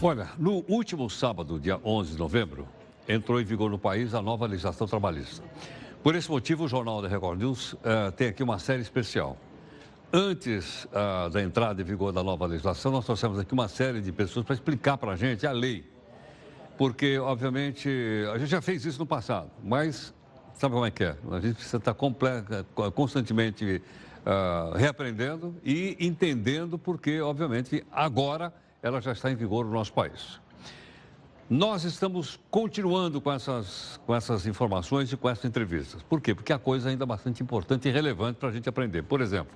Olha, no último sábado, dia 11 de novembro, entrou em vigor no país a nova legislação trabalhista. Por esse motivo, o Jornal da Record News tem aqui uma série especial. Antes da entrada em vigor da nova legislação, nós trouxemos aqui uma série de pessoas para explicar para a gente a lei. Porque, obviamente, a gente já fez isso no passado, mas sabe como é que é? A gente precisa estar constantemente reaprendendo e entendendo porque, obviamente, agora ela já está em vigor no nosso país. Nós estamos continuando com essas informações e com essas entrevistas. Por quê? Porque a coisa ainda é bastante importante e relevante para a gente aprender. Por exemplo,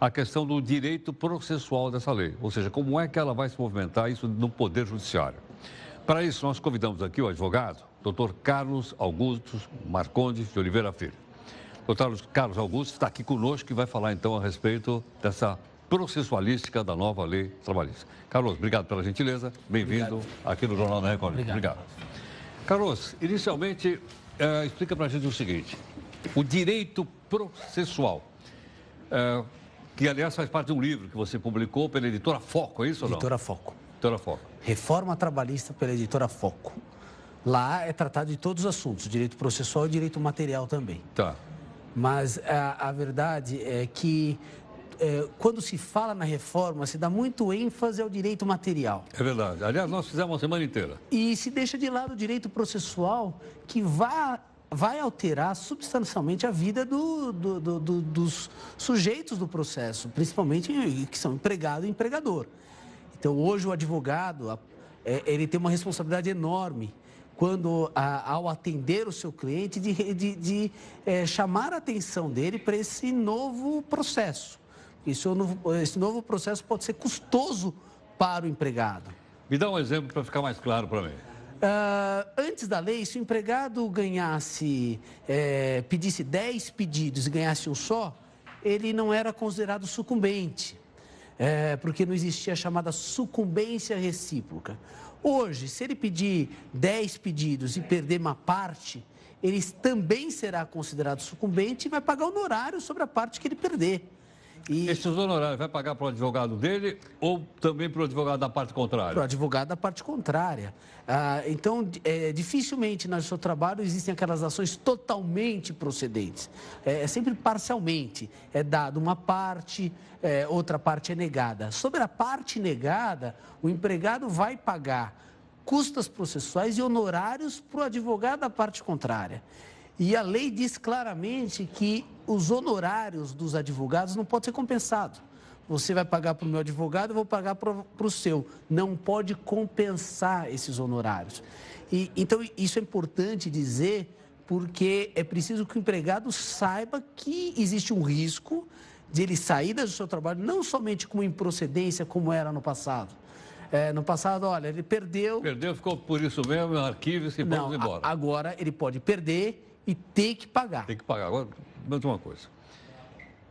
a questão do direito processual dessa lei, ou seja, como é que ela vai se movimentar isso no Poder Judiciário. Para isso, nós convidamos aqui o advogado, Dr. Carlos Augusto Marcondes de Oliveira Filho. Dr. Carlos Augusto está aqui conosco e vai falar então a respeito dessa processualística da nova lei trabalhista. Carlos, obrigado pela gentileza, bem-vindo aqui no Jornal da Record. Obrigado. Carlos, inicialmente, explica para a gente o seguinte, o direito processual, que aliás faz parte de um livro que você publicou pela editora Foco, é isso ou não? Editora Foco. Editora Foco. Reforma Trabalhista pela editora Foco. Lá é tratado de todos os assuntos, direito processual e direito material também. Tá. Mas a verdade é que quando se fala na reforma, se dá muito ênfase ao direito material. É verdade. Aliás, nós fizemos uma semana inteira. E se deixa de lado o direito processual, que vai alterar substancialmente a vida dos sujeitos do processo, principalmente que são empregado e empregador. Então, hoje o advogado, ele tem uma responsabilidade enorme quando, ao atender o seu cliente, de chamar a atenção dele para esse novo processo. Esse novo processo pode ser custoso para o empregado. Me dá um exemplo para ficar mais claro para mim. Antes da lei, se o empregado pedisse 10 pedidos e ganhasse um só, ele não era considerado sucumbente, porque não existia a chamada sucumbência recíproca. Hoje, se ele pedir 10 pedidos e perder uma parte, ele também será considerado sucumbente e vai pagar honorário sobre a parte que ele perder. Esses honorários vai pagar para o advogado dele ou também para o advogado da parte contrária? Para o advogado da parte contrária. Então, dificilmente no seu trabalho existem aquelas ações totalmente procedentes. É sempre parcialmente. É dado uma parte, outra parte é negada. Sobre a parte negada, o empregado vai pagar custas processuais e honorários para o advogado da parte contrária. E a lei diz claramente que os honorários dos advogados não podem ser compensados. Você vai pagar para o meu advogado, eu vou pagar para o seu. Não pode compensar esses honorários. Então, isso é importante dizer, porque é preciso que o empregado saiba que existe um risco de ele sair do seu trabalho, não somente com improcedência, como era no passado. No passado, olha, ele perdeu... Perdeu, ficou por isso mesmo, no arquivo e vamos embora. Agora ele pode perder e ter que pagar. Tem que pagar. Agora, me diga uma coisa.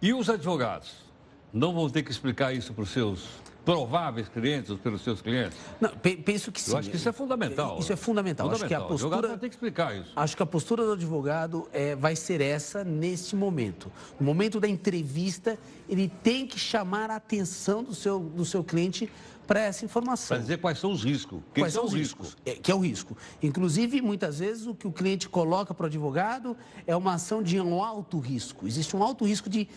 E os advogados? Não vão ter que explicar isso para os seus prováveis clientes ou pelos seus clientes? Não, penso que sim. Eu acho que isso é fundamental. Isso é fundamental. Acho que a postura... O advogado vai ter que explicar isso. Acho que a postura do advogado vai ser essa neste momento. No momento da entrevista, ele tem que chamar a atenção do seu cliente para essa informação. Para dizer quais são os riscos. Quais são os riscos? Que é o risco. Inclusive, muitas vezes, o que o cliente coloca para o advogado é uma ação de um alto risco. Existe um alto risco de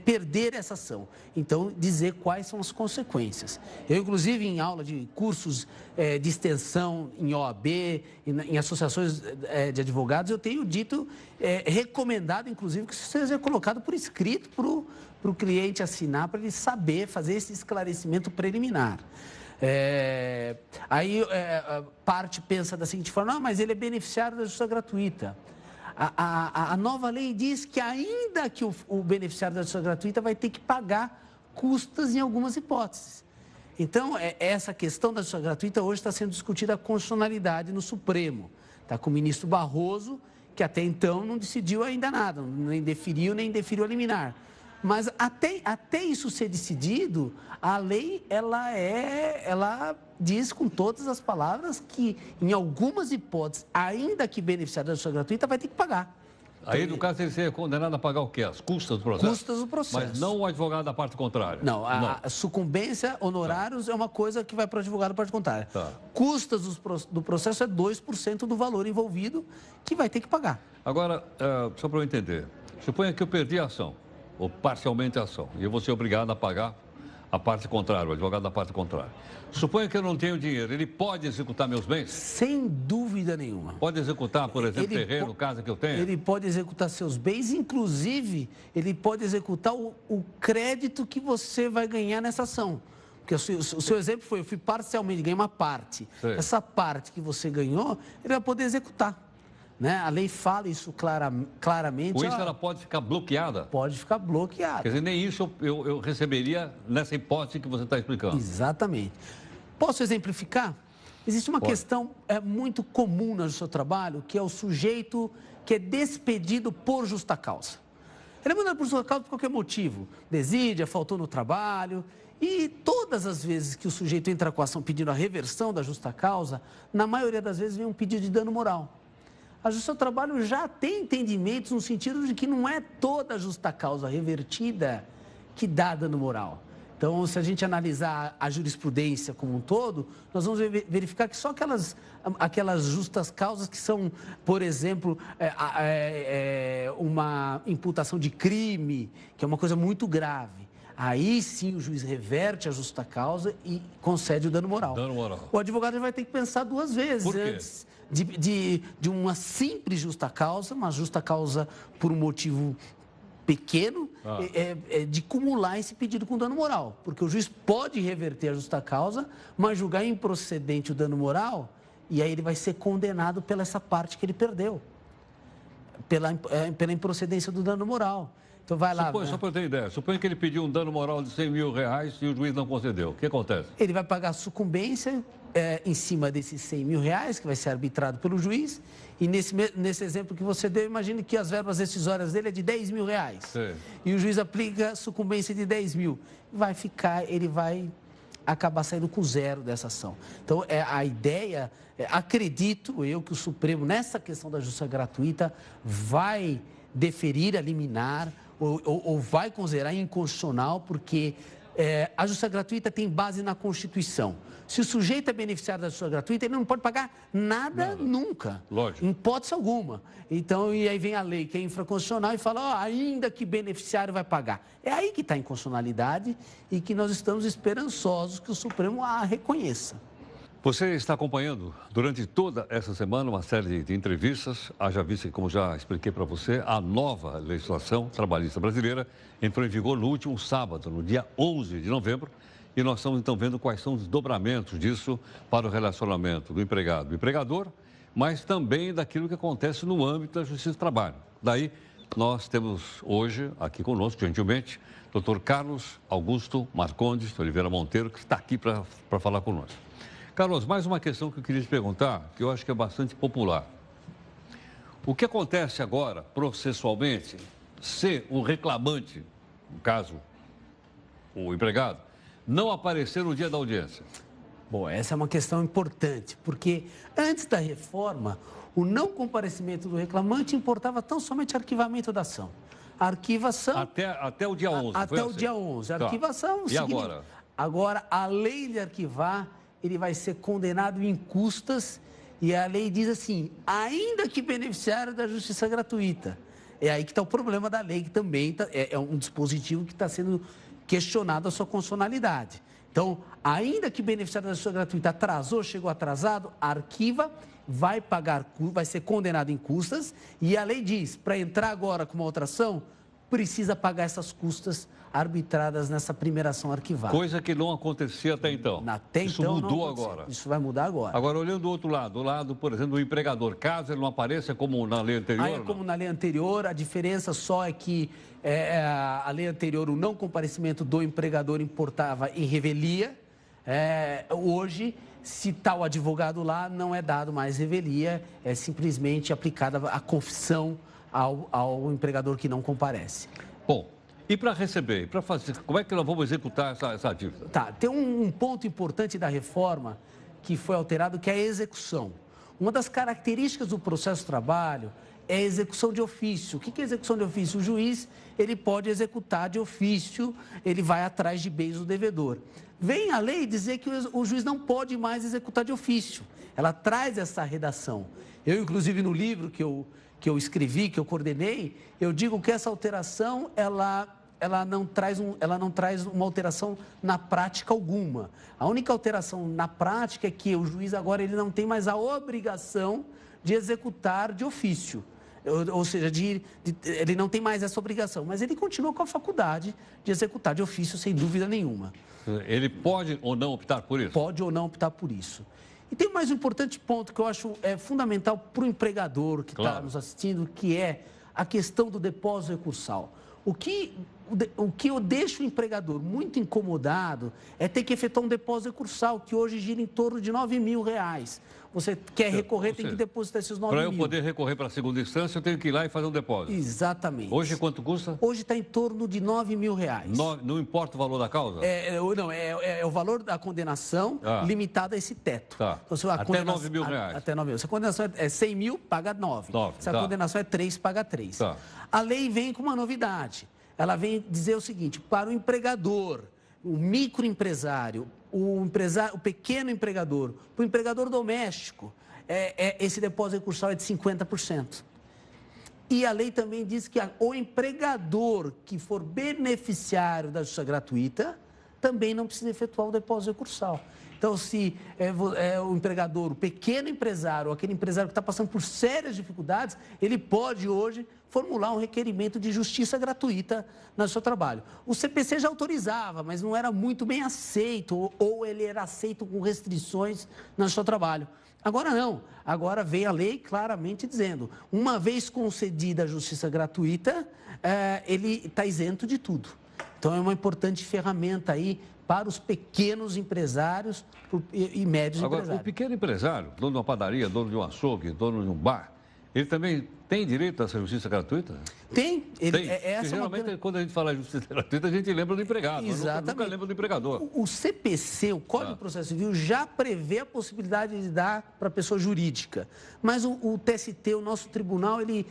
perder essa ação. Então, dizer quais são as consequências. Eu, inclusive, em aula de cursos de extensão em OAB, em associações de advogados, eu tenho dito, recomendado, inclusive, que isso seja colocado por escrito para o cliente assinar, para ele saber fazer esse esclarecimento preliminar. Parte pensa da seguinte forma, não, mas ele é beneficiário da justiça gratuita. A nova lei diz que ainda que o beneficiário da justiça gratuita vai ter que pagar custas em algumas hipóteses. Então, essa questão da justiça gratuita hoje está sendo discutida a constitucionalidade no Supremo. Está com o ministro Barroso, que até então não decidiu ainda nada, nem deferiu a liminar. Mas até isso ser decidido, a lei ela diz com todas as palavras que, em algumas hipóteses, ainda que beneficiário da justiça gratuita, vai ter que pagar. Aí, no caso, ele seria condenado a pagar o quê? As custas do processo? Custas do processo. Mas não o advogado da parte contrária? Não, a sucumbência, honorários, é uma coisa que vai para o advogado da parte contrária. Tá. Custas do processo é 2% do valor envolvido que vai ter que pagar. Agora, só para eu entender, suponha que eu perdi a ação, ou parcialmente a ação, e eu vou ser obrigado a pagar a parte contrária, o advogado da parte contrária. Suponha que eu não tenho dinheiro, ele pode executar meus bens? Sem dúvida nenhuma. Pode executar, por exemplo, terreno, casa que eu tenho? Ele pode executar seus bens, inclusive, ele pode executar o crédito que você vai ganhar nessa ação. Porque o seu exemplo foi, eu fui parcialmente, ganhei uma parte. Sim. Essa parte que você ganhou, ele vai poder executar. Né? A lei fala isso claramente. Com isso, ela pode ficar bloqueada? Pode ficar bloqueada. Quer dizer, nem isso eu receberia nessa hipótese que você está explicando. Exatamente. Posso exemplificar? Existe uma questão muito comum no seu trabalho, que é o sujeito que é despedido por justa causa. Ele é mandado por justa causa por qualquer motivo. Desídia, faltou no trabalho. E todas as vezes que o sujeito entra com a ação pedindo a reversão da justa causa, na maioria das vezes vem um pedido de dano moral. A Justiça do Trabalho já tem entendimentos no sentido de que não é toda a justa causa revertida que dá dano moral. Então, se a gente analisar a jurisprudência como um todo, nós vamos verificar que só aquelas justas causas que são, por exemplo, uma imputação de crime, que é uma coisa muito grave. Aí sim o juiz reverte a justa causa e concede o dano moral. Dano moral. O advogado vai ter que pensar duas vezes Por quê? antes de uma simples justa causa, uma justa causa por um motivo pequeno, de cumular esse pedido com dano moral. Porque o juiz pode reverter a justa causa, mas julgar improcedente o dano moral, e aí ele vai ser condenado pela essa parte que ele perdeu, pela improcedência do dano moral. Então vai lá. Só para eu ter ideia, suponha que ele pediu um dano moral de 100 mil reais e o juiz não concedeu. O que acontece? Ele vai pagar a sucumbência em cima desses 100 mil reais, que vai ser arbitrado pelo juiz. E nesse exemplo que você deu, imagine que as verbas decisórias dele é de 10 mil reais. Sim. E o juiz aplica sucumbência de 10 mil. Ele vai acabar saindo com zero dessa ação. Então, a ideia, acredito eu que o Supremo, nessa questão da justiça gratuita, vai deferir a liminar ou vai considerar inconstitucional, porque a justiça gratuita tem base na Constituição. Se o sujeito é beneficiário da justiça gratuita, ele não pode pagar nada. Nunca. Lógico. Em hipótese alguma. Então, e aí vem a lei que é infraconstitucional e fala, ainda que beneficiário vai pagar. É aí que está a inconstitucionalidade e que nós estamos esperançosos que o Supremo a reconheça. Você está acompanhando durante toda essa semana uma série de entrevistas. Haja vista que, como já expliquei para você, a nova legislação trabalhista brasileira entrou em vigor no último sábado, no dia 11 de novembro. E nós estamos, então, vendo quais são os desdobramentos disso para o relacionamento do empregado e do empregador, mas também daquilo que acontece no âmbito da Justiça do Trabalho. Daí, nós temos hoje, aqui conosco, gentilmente, Dr. Carlos Augusto Marcondes de Oliveira Monteiro, que está aqui para falar conosco. Carlos, mais uma questão que eu queria te perguntar, que eu acho que é bastante popular. O que acontece agora, processualmente, se o reclamante, no caso, o empregado, não aparecer no dia da audiência? Bom, essa é uma questão importante, porque antes da reforma, o não comparecimento do reclamante importava tão somente arquivamento da ação. A arquivação... Até o dia 11, Até o dia 11. A arquivação... E agora? Agora, além de arquivar, ele vai ser condenado em custas e a lei diz assim, ainda que beneficiário da justiça gratuita. É aí que está o problema da lei, que também é um dispositivo que está sendo questionado a sua constitucionalidade. Então, ainda que beneficiário da justiça gratuita atrasou, chegou atrasado, arquiva, vai ser condenado em custas e a lei diz, para entrar agora com uma outra ação, precisa pagar essas custas arbitradas nessa primeira ação arquivada. Coisa que não acontecia até então. Isso mudou agora. Isso vai mudar agora. Agora, olhando do outro lado, o lado, por exemplo, do empregador, caso ele não apareça como na lei anterior? Aí é como na lei anterior, a diferença só é que a lei anterior, o não comparecimento do empregador importava em revelia. Hoje, se tal advogado lá, não é dado mais revelia, é simplesmente aplicada a confissão ao empregador que não comparece. Bom, e para receber, e para fazer, como é que nós vamos executar essa dívida? Tá, tem um ponto importante da reforma que foi alterado, que é a execução. Uma das características do processo de trabalho é execução de ofício. O que é execução de ofício? O juiz, ele pode executar de ofício, ele vai atrás de bens do devedor. Vem a lei dizer que o juiz não pode mais executar de ofício. Ela traz essa redação. Eu, inclusive, no livro que eu escrevi, que eu coordenei, eu digo que essa alteração, ela não traz uma alteração na prática alguma. A única alteração na prática é que o juiz agora ele não tem mais a obrigação de executar de ofício. Ou seja, ele não tem mais essa obrigação, mas ele continua com a faculdade de executar de ofício, sem dúvida nenhuma. Ele pode ou não optar por isso? Pode ou não optar por isso. E tem mais um importante ponto que eu acho fundamental para o empregador que está nos assistindo, que é a questão do depósito recursal. O que eu deixo o empregador muito incomodado é ter que efetuar um depósito recursal, que hoje gira em torno de R$9.000. Você quer recorrer, tem que depositar esses R$9.000. Para eu poder recorrer para a segunda instância, eu tenho que ir lá e fazer um depósito. Exatamente. Hoje quanto custa? Hoje está em torno de R$9.000. Não importa o valor da causa? Não, é o valor da condenação limitado a esse teto. Tá. Então, até R$9.000. Até R$9.000. Se a condenação é 100 mil, paga 9. Se a condenação é 3, paga 3. Tá. A lei vem com uma novidade. Ela vem dizer o seguinte: para o empregador, o microempresário, o pequeno empregador, para o empregador doméstico, esse depósito recursal é de 50%. E a lei também diz que o empregador que for beneficiário da justiça gratuita também não precisa efetuar o depósito recursal. Então, se o empregador, o pequeno empresário, aquele empresário que está passando por sérias dificuldades, ele pode hoje formular um requerimento de justiça gratuita no seu trabalho. O CPC já autorizava, mas não era muito bem aceito, ou ele era aceito com restrições no seu trabalho. Agora não, agora vem a lei claramente dizendo, uma vez concedida a justiça gratuita, ele está isento de tudo. Então, é uma importante ferramenta aí para os pequenos empresários e médios empresários. Agora, o pequeno empresário, dono de uma padaria, dono de um açougue, dono de um bar, ele também tem direito a essa justiça gratuita? Tem. Geralmente, quando a gente fala de justiça gratuita, a gente lembra do empregado. Exatamente. Nunca lembra do empregador. O CPC, o Código de Processo Civil, já prevê a possibilidade de dar para a pessoa jurídica. Mas o TST, o nosso tribunal, ele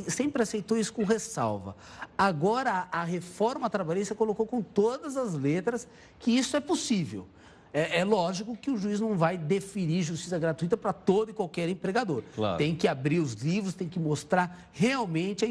sempre aceitou isso com ressalva. Agora, a reforma trabalhista colocou com todas as letras que isso é possível. É lógico que o juiz não vai deferir justiça gratuita para todo e qualquer empregador. Claro. Tem que abrir os livros, tem que mostrar realmente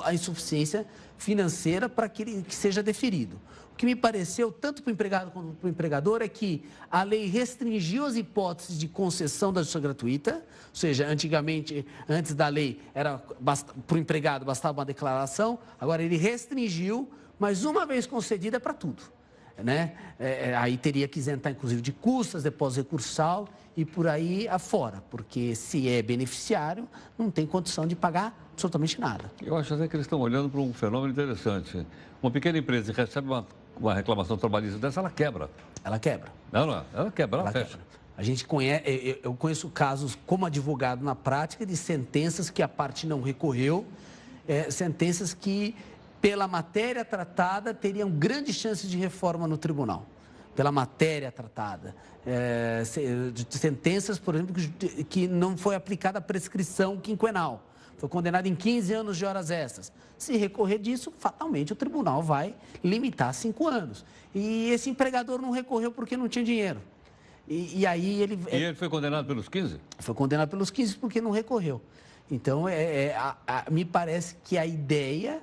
a insuficiência financeira para que seja deferido. O que me pareceu, tanto para o empregado quanto para o empregador, é que a lei restringiu as hipóteses de concessão da justiça gratuita, ou seja, antigamente, antes da lei, para o empregado bastava uma declaração, agora ele restringiu, mas uma vez concedida é para tudo. Né? Aí teria que isentar, inclusive, de custas, depósito recursal e por aí afora, porque se é beneficiário, não tem condição de pagar absolutamente nada. Eu acho até que eles estão olhando para um fenômeno interessante. Uma pequena empresa que recebe uma reclamação trabalhista dessa, ela quebra. Ela quebra. Não, ela quebra, ela fecha. Quebra. A gente conhece, eu conheço casos como advogado na prática de sentenças que a parte não recorreu, sentenças que pela matéria tratada, teriam grandes chances de reforma no tribunal. Pela matéria tratada. Sentenças, por exemplo, que não foi aplicada a prescrição quinquenal. Foi condenado em 15 anos de horas extras. Se recorrer disso, fatalmente o tribunal vai limitar a 5 anos. E esse empregador não recorreu porque não tinha dinheiro. E aí ele... E ele foi condenado pelos 15? Foi condenado pelos 15 porque não recorreu. Então, me parece que a ideia...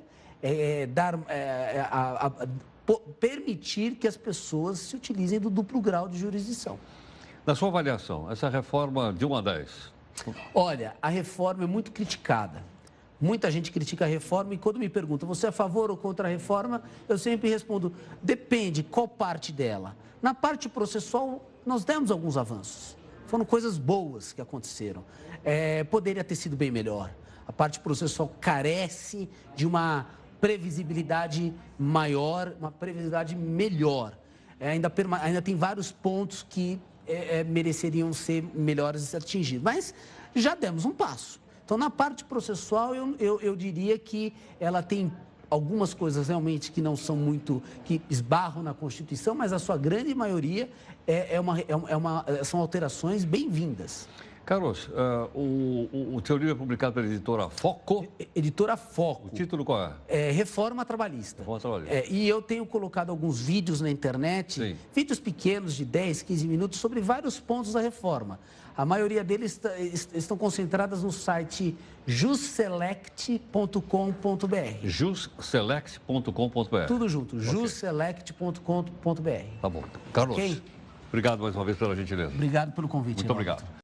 permitir que as pessoas se utilizem do duplo grau de jurisdição. Na sua avaliação, essa reforma de 1 a 10? Olha, a reforma é muito criticada. Muita gente critica a reforma e quando me pergunta, você é a favor ou contra a reforma? Eu sempre respondo, depende qual parte dela. Na parte processual, nós demos alguns avanços. Foram coisas boas que aconteceram. Poderia ter sido bem melhor. A parte processual carece de uma previsibilidade maior, uma previsibilidade melhor. Ainda tem vários pontos que mereceriam ser melhores atingidos, mas já demos um passo. Então, na parte processual, eu diria que ela tem algumas coisas realmente que não são muito, que esbarram na Constituição, mas a sua grande maioria são alterações bem-vindas. Carlos, o teu livro é publicado pela editora Foco. Editora Foco. O título qual é? Reforma Trabalhista. Reforma Trabalhista. E eu tenho colocado alguns vídeos na internet, Sim. vídeos pequenos de 10, 15 minutos, sobre vários pontos da reforma. A maioria deles estão concentradas no site jusselect.com.br. jusselect.com.br. Tudo junto, Okay. jusselect.com.br. Tá bom. Carlos, Ok? obrigado mais uma vez pela gentileza. Obrigado pelo convite. Muito obrigado.